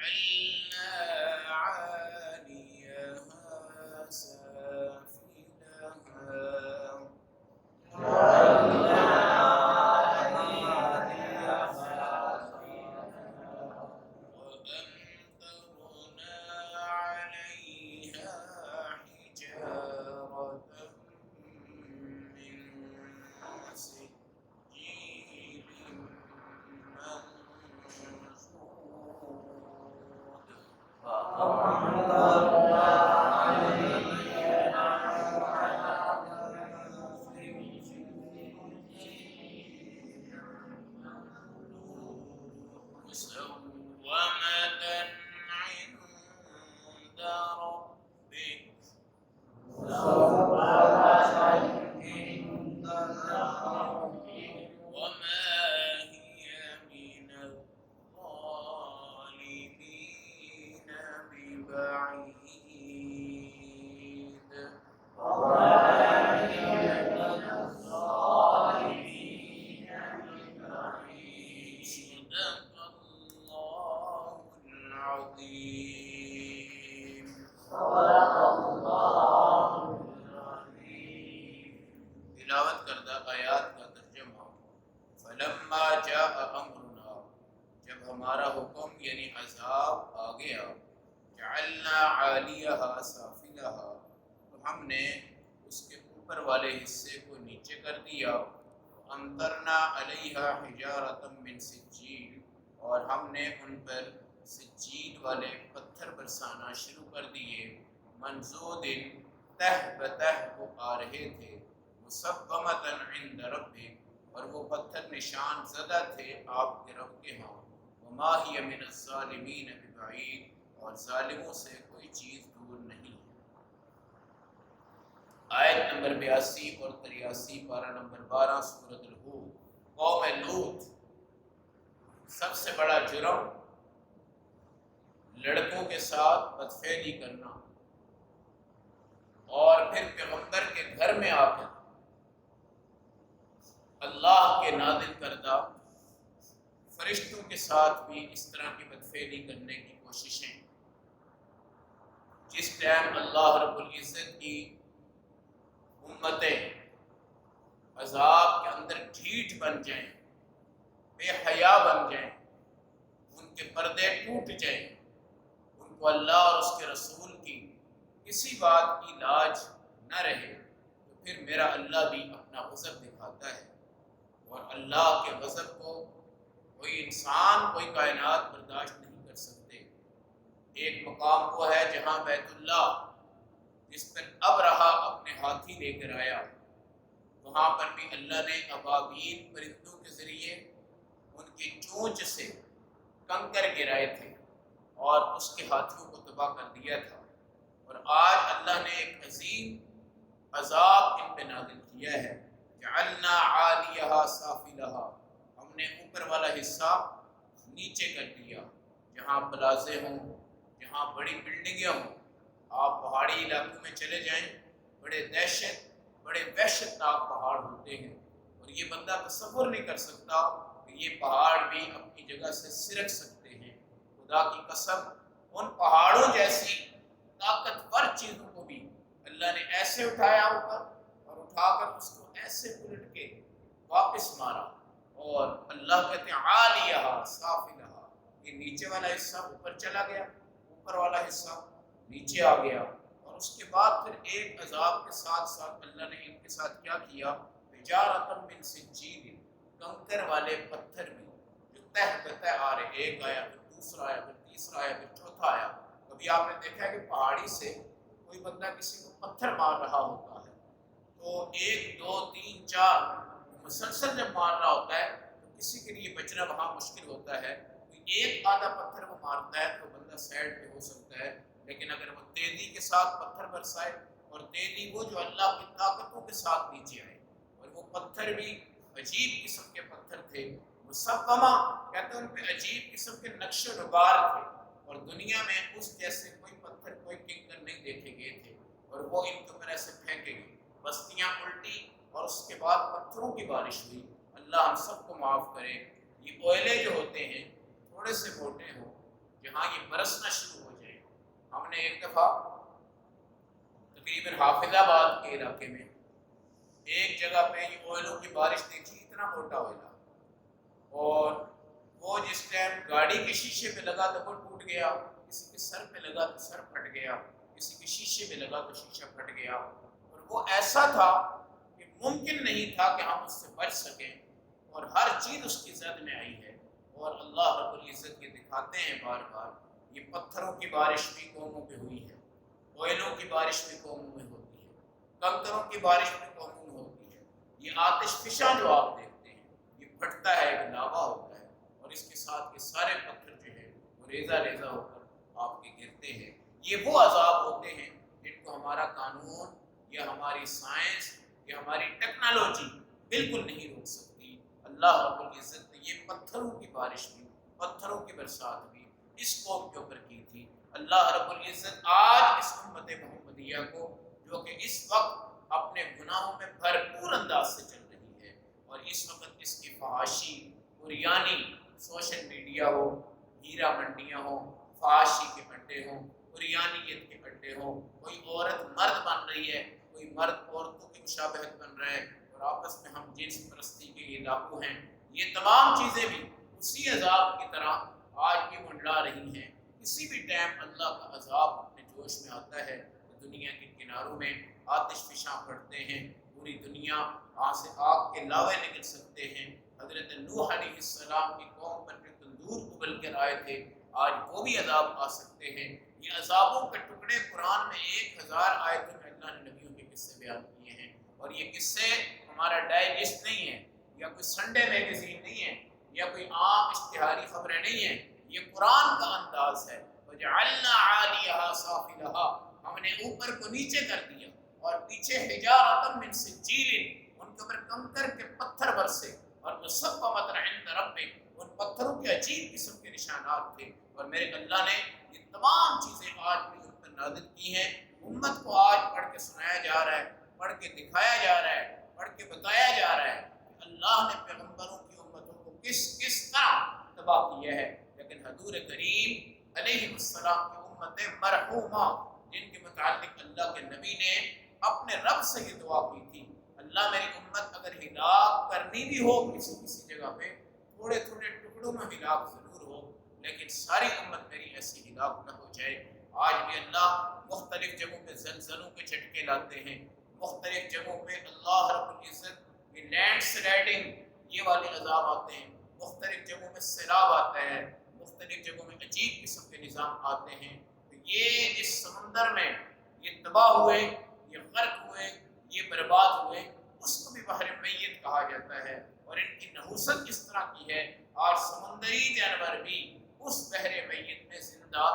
جعلنا عاليها سافلها وأمطرنا عليها حجارة من سجيل منضود مسومة عند ربك وما هي من الظالمين ببعيد صدق الله العظيم. تلاوت کردہ آیات کا ترجمہ. فلما جاء امرنا، جب ہمارا حکم یعنی عذاب آ گیا، جعلنا عالیہا سافلہا، تو ہم نے اس کے اوپر والے حصے کو نیچے کر دیا. امطرنا علیہا حجارۃ من سجیل، اور ہم نے ان پر سجیل والے پتھر برسانا شروع کر دیے. منضود، تہ بتہ وہ آ رہے تھے. مسومۃ عند ربک، اور وہ پتھر نشان زدہ تھے آپ کے رب کے ہاں. وما ہی من الظالمین ببعید، اور ظالموں سے کوئی چیز دور نہیں. آیت نمبر 82 اور 83، پارہ نمبر 12 سورۃ الہود. قوم لوط، سب سے بڑا جرم لڑکوں کے ساتھ بدفعلی کرنا، اور پھر پیغمبر کے گھر میں آ کر اللہ کے نازل کردہ فرشتوں کے ساتھ بھی اس طرح کی بدفعلی کرنے کی کوششیں. جس ٹائم اللہ رب العزت کی امتیں عذاب کے اندر ڈھیٹ بن جائیں، بے حیا بن جائیں، ان کے پردے ٹوٹ جائیں، ان کو اللہ اور اس کے رسول کی کسی بات کی لاج نہ رہے، تو پھر میرا اللہ بھی اپنا غضب دکھاتا ہے. اور اللہ کے غضب کو کوئی انسان، کوئی کائنات برداشت نہیں کر سکتے. ایک مقام وہ ہے جہاں بیت اللہ، جس پر ابرہہ اپنے ہاتھی لے کر آیا، وہاں پر بھی اللہ نے ابابیل پرندوں کے ذریعے ان کی چونچ سے کنکر گرائے تھے اور اس کے ہاتھیوں کو تباہ کر دیا تھا. اور آج اللہ نے ایک عظیم عذاب ان پہ نازل کیا ہے. جعلنا عالیہا سافلہا، ہم نے اوپر والا حصہ نیچے کر دیا. جہاں پلازے ہوں، جہاں بڑی بلڈنگیں ہوں، آپ پہاڑی علاقوں میں چلے جائیں، بڑے وحشتناک پہاڑ ہوتے ہیں، اور یہ بندہ تصور نہیں کر سکتا کہ یہ پہاڑ بھی اپنی جگہ سے سرک سکتے ہیں. خدا کی قسم، ان پہاڑوں جیسی طاقتور چیزوں کو بھی اللہ نے ایسے اٹھایا اوپر، اور اٹھا کر اس کو ایسے الٹ کے واپس مارا. اور اللہ کہتے ہیں عالیہا سافلہا، یہ نیچے والا حصہ اوپر چلا گیا، اوپر والا حصہ نیچے آ گیا. اور اس کے بعد پھر ایک عذاب کے ساتھ ساتھ اللہ نے ان کے ساتھ کیا کیا؟ حجارۃ من سجیل، کنکر والے پتھر بھی جو تہ بتہ آ رہے، ایک آیا پھر دوسرا آیا پھر تیسرا آیا پھر چوتھا آیا. کبھی آپ نے دیکھا ہے کہ پہاڑی سے کوئی بندہ کسی کو پتھر مار رہا ہوتا ہے تو 1 2 3 4 مسلسل جب مار رہا ہوتا ہے تو کسی کے لیے بچنا وہاں مشکل ہوتا ہے. ایک آدھا پتھر وہ مارتا ہے تو بندہ سائڈ پہ ہو سکتا ہے، لیکن اگر وہ تیزی کے ساتھ پتھر برسائے، اور تیزی وہ جو اللہ کی طاقتوں کے ساتھ نیچے آئے، اور وہ پتھر بھی عجیب قسم کے پتھر تھے. مسومہ کہتے ہیں ان پہ عجیب قسم کے نقش و نگار تھے، اور دنیا میں اس جیسے کوئی پتھر، کوئی کنکر نہیں دیکھے گئے تھے. اور وہ ان کے اوپر ایسے پھینکے گئے، بستیاں الٹی، اور اس کے بعد پتھروں کی بارش ہوئی. اللہ ہم سب کو معاف کرے. یہ اوئلے جو ہوتے ہیں تھوڑے سے موٹے ہوں، جہاں یہ برسنا شروع ہو جائے. ہم نے ایک دفعہ تقریباً حافظ آباد کے علاقے میں ایک جگہ پہ یہ اوئلوں کی بارش دیکھی، اتنا موٹا اوئلہ، اور وہ جس ٹائم گاڑی کے شیشے پہ لگا تو وہ ٹوٹ گیا، کسی کے سر پہ لگا تو سر پھٹ گیا، کسی کے شیشے پہ لگا تو شیشہ پھٹ گیا. اور وہ ایسا تھا کہ ممکن نہیں تھا کہ ہم اس سے بچ سکیں، اور ہر چیز اس کی زد میں آئی ہے. اور اللہ رب العزت یہ دکھاتے ہیں بار بار، یہ پتھروں کی بارش بھی قوموں پہ ہوئی ہے، کوئلوں کی بارش بھی قوموں میں ہوتی ہے، کنکروں کی بارش بھی قوموں میں ہوتی ہے. یہ آتش فشاں جو آپ دیکھتے ہیں، یہ پھٹتا ہے، ایک لاوا ہوتا ہے، اور اس کے ساتھ یہ سارے پتھر جو ہے وہ ریزہ ریزہ ہو کر آپ کے گرتے ہیں. یہ وہ عذاب ہوتے ہیں جن کو ہمارا قانون یا ہماری سائنس یا ہماری ٹیکنالوجی بالکل نہیں روک سکتی. اللہ رب العزت نے یہ پتھروں کی بارش بھی، پتھروں کی برسات بھی اس قوم کے اوپر کی تھی. اللہ رب العزت آج اس امت محمدیہ کو، جو کہ اس وقت اپنے گناہوں میں بھرپور انداز سے چل رہی ہے، اور اس وقت اس کی فحاشی بریانی، سوشل میڈیا ہو، ہیرا منڈیاں ہوں، فحاشی کے اڈے ہوں، بریانیت کے اڈے ہوں، کوئی عورت مرد بن رہی ہے، کوئی مرد عورتوں کی مشابہت بن رہا ہے، اور آپس میں ہم جنس پرستی کے یہ لاگو ہیں. یہ تمام چیزیں بھی اسی عذاب کی طرح آج بھی منڈلا رہی ہیں. کسی بھی ٹائم اللہ کا عذاب اپنے جوش میں آتا ہے تو دنیا کے کناروں میں آتش فشاں پڑتے ہیں، پوری دنیا وہاں سے آگ کے لاوے نکل سکتے ہیں. حضرت نوح علیہ السلام کی قوم پر جو تندور ابل کر آئے تھے، آج وہ بھی عذاب آ سکتے ہیں. یہ عذابوں کے ٹکڑے قرآن میں 1000 آیتوں میں اللہ نے نبیوں کے قصے بیان کیے ہیں، اور یہ قصے ہمارا ڈائجسٹ نہیں ہے، یا کوئی سنڈے میگزین نہیں ہے، یا کوئی عام اشتہاری خبریں نہیں ہیں. یہ قرآن کا انداز ہے. وَجَعَلْنَا عَالِيَهَا سَافِلَهَا، ہم نے اوپر کو نیچے کر دیا، اور پیچھے حجارۃ من سجیل، ان کے اوپر کنکر کے پتھر برسے، اور مصومۃ عند ربک، ان پتھروں کے عجیب قسم کے نشانات تھے. اور میرے اللہ نے یہ تمام چیزیں آج بھی ان پر نازل کی ہیں. امت کو آج پڑھ کے سنایا جا رہا ہے، پڑھ کے دکھایا جا رہا ہے، پڑھ کے بتایا جا رہا ہے کہ اللہ نے پیغمبروں کی امتوں کو کس کس طرح تباہ کیا ہے. لیکن حضور کریم علیہ السلام کی امت مرحومہ، جن کے متعلق اللہ کے نبی نے اپنے رب سے یہ دعا کی تھی، اللہ میری امت اگر ہلاک کرنی بھی ہو کسی کسی جگہ پہ، تھوڑے تھوڑے ٹکڑوں میں ہلاک ضرور ہو، لیکن ساری امت میری ایسی ہلاک نہ ہو جائے. آج بھی اللہ مختلف جگہوں پہ زلزلوں کے جھٹکے لاتے ہیں، مختلف جگہوں پہ اللہ رب العزت یہ لینڈ سلائڈنگ یہ والے عذاب آتے ہیں، مختلف جگہوں میں سیلاب آتا ہے، مختلف جگہوں میں عجیب قسم کے نظام آتے ہیں. تو یہ اس سمندر میں یہ تباہ ہوئے، یہ غرق ہوئے، یہ برباد ہوئے، اس کو بھی بحر میت کہا جاتا ہے. اور ان کی نحوست اس طرح کی ہے، آج سمندری جانور بھی اس بحر میت میں زندہ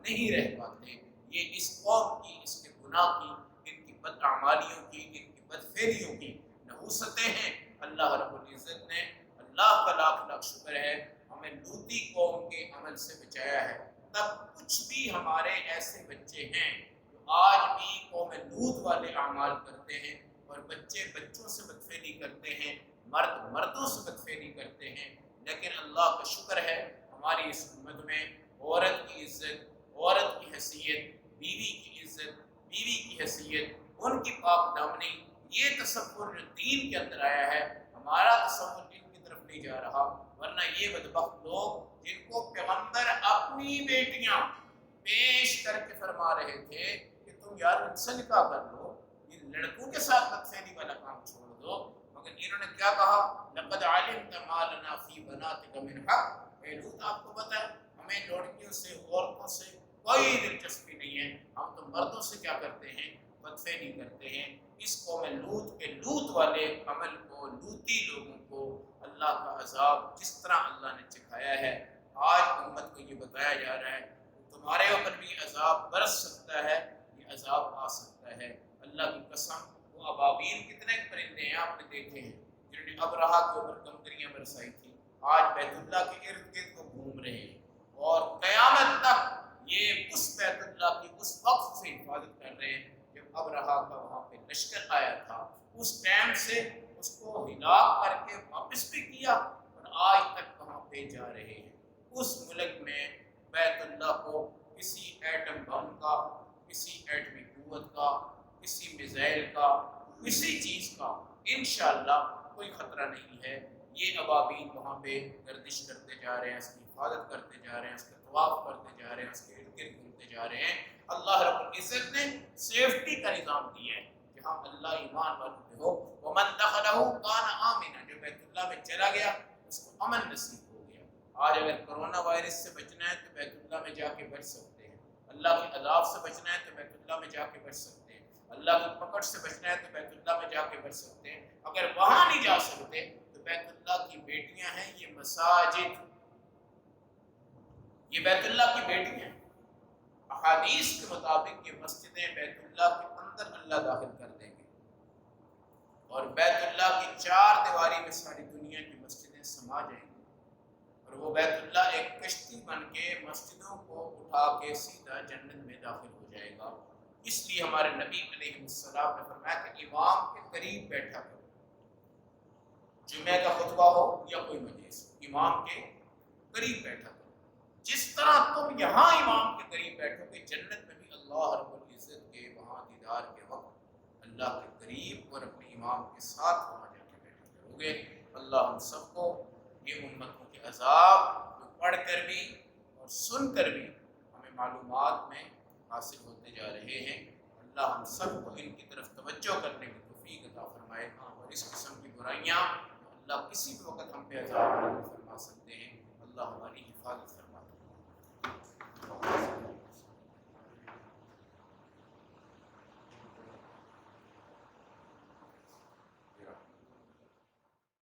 نہیں رہ پاتے. یہ اس قوم کی، اس کے گناہ کی، ان کی بدعمالیوں کی، ان کی بدفعلیوں کی نحوستیں ہیں. اللہ رب العزت نے، اللہ کا لاکھ لاکھ شکر ہے، ہمیں لوطی قوم کے عمل سے بچایا ہے. تب کچھ بھی ہمارے ایسے بچے ہیں جو آج بھی قوم لوط والے اعمال کرتے ہیں، اور بچے بچوں سے بدفعلی کرتے ہیں، مرد مردوں سے بدفعلی کرتے ہیں. لیکن اللہ کا شکر ہے ہماری اس امت میں عورت کی عزت، عورت کی حیثیت، بیوی کی عزت، بیوی کی حیثیت، ان کی پاک دامنی، یہ تصور جو دین کے اندر آیا ہے، ہمارا تصور ان کی طرف نہیں جا رہا. ورنہ یہ بدبخت لوگ جن کو پیغمبر اپنی بیٹیاں پیش کر کے فرما رہے تھے کہ تم یار ان سے نکاح کر لو، یہ لڑکوں کے ساتھ بدفعلی والا کام چھوڑ دو، مگر انہوں نے کیا کہا؟ لقد علمت ما لنا فی بناتک من حق. اے لوط، آپ کو پتہ ہے ہمیں لڑکیوں سے، عورتوں سے کوئی دلچسپی نہیں ہے، ہم تو مردوں سے کیا کرتے ہیں؟ بدفعلی کرتے ہیں. اس قوم لوط کے لوط والے عمل کو، لوطی لوگوں کو اللہ کا عذاب جس طرح اللہ نے چکھایا ہے، آج امت کو یہ بتایا جا رہا ہے تمہارے اوپر بھی عذاب برس سکتا ہے، یہ عذاب آ سکتا ہے. اللہ کی قسم، وہ ابابیل کتنے پرندے ہیں آپ نے دیکھے ہیں جنہوں نے ابرہا کے اوپر کنکریاں برسائی تھی، آج بیت اللہ کے ارد گرد کو گھوم رہے ہیں، اور قیامت تک یہ اس بیت اللہ کی اس وقت سے حفاظت کر رہے ہیں جب ابرہا کا وہاں پہ لشکر آیا تھا. اس ٹائم سے اس کو ہلاک کر کے واپس بھی کیا، اور آج تک وہاں پہ جا رہے ہیں. اس ملک میں بیت اللہ کو کسی ایٹم بم کا، کسی ایٹمی قوت کا، کسی میزائل کا، کسی چیز کا انشاءاللہ کوئی خطرہ نہیں ہے۔ یہ ابابیل وہاں پہ گردش کرتے جا رہے ہیں، اس کی حفاظت کرتے جا رہے ہیں، اس کا طواف کرتے جا رہے ہیں، اس کے ارد گرد گھومتے جا رہے ہیں۔ اللہ رب العزت نے سیفٹی کا نظام دیا ہے کہ ہاں اللہ ایمان والوں پہ ہو۔ ومن دخلہ کان آمنا، جو بیت اللہ میں چلا گیا اس کو امن نصیب ہو گیا۔ آج اگر کرونا وائرس سے بچنا ہے تو بیت اللہ میں جا کے بچ سکتے ہیں، اللہ کے عذاب سے بچنا ہے تو بیت اللہ میں جا کے بچ سکتے ہیں، اللہ کی پکڑ سے بچنا ہے تو بیت اللہ میں جا کے بچ سکتے ہیں۔ اگر وہاں نہیں جا سکتے تو بیت اللہ کی بیٹیاں ہیں یہ مساجد، یہ بیت اللہ کی بیٹیاں ہیں۔ احادیث کے مطابق یہ مسجدیں بیت اللہ کے اندر اللہ داخل کر دیں گے، اور بیت اللہ کی چار دیواری میں ساری دنیا کی مسجدیں سما جائیں گی، اور وہ بیت اللہ ایک کشتی بن کے مسجدوں کو اٹھا کے سیدھا جنت میں داخل ہو جائے گا۔ اس لیے ہمارے نبی علیہ السلام نے فرمایا کہ امام کے قریب بیٹھا کرو، جمعہ کا خطبہ ہو یا کوئی مجلس، امام کے قریب بیٹھا کرو۔ جس طرح تم یہاں امام کے قریب بیٹھو گے، جنت میں بھی اللہ رب العزت کے وہاں دیدار کے وقت اللہ کے قریب اور اپنے امام کے ساتھ وہاں جا کے بیٹھا کرو گے۔ اللہ ہم سب کو یہ امتوں کے عذاب جو پڑھ کر بھی اور سن کر بھی ہمیں معلومات میں حاصل ہوتے جا رہے ہیں، اللہ ہم سب کو ان کی طرف توجہ کرنے کی توفیق عطا فرمائے، اور اس قسم کی برائیاں اللہ کسی بھی وقت ہم پہ عذاب فرما سکتے ہیں، اللہ ہماری حفاظت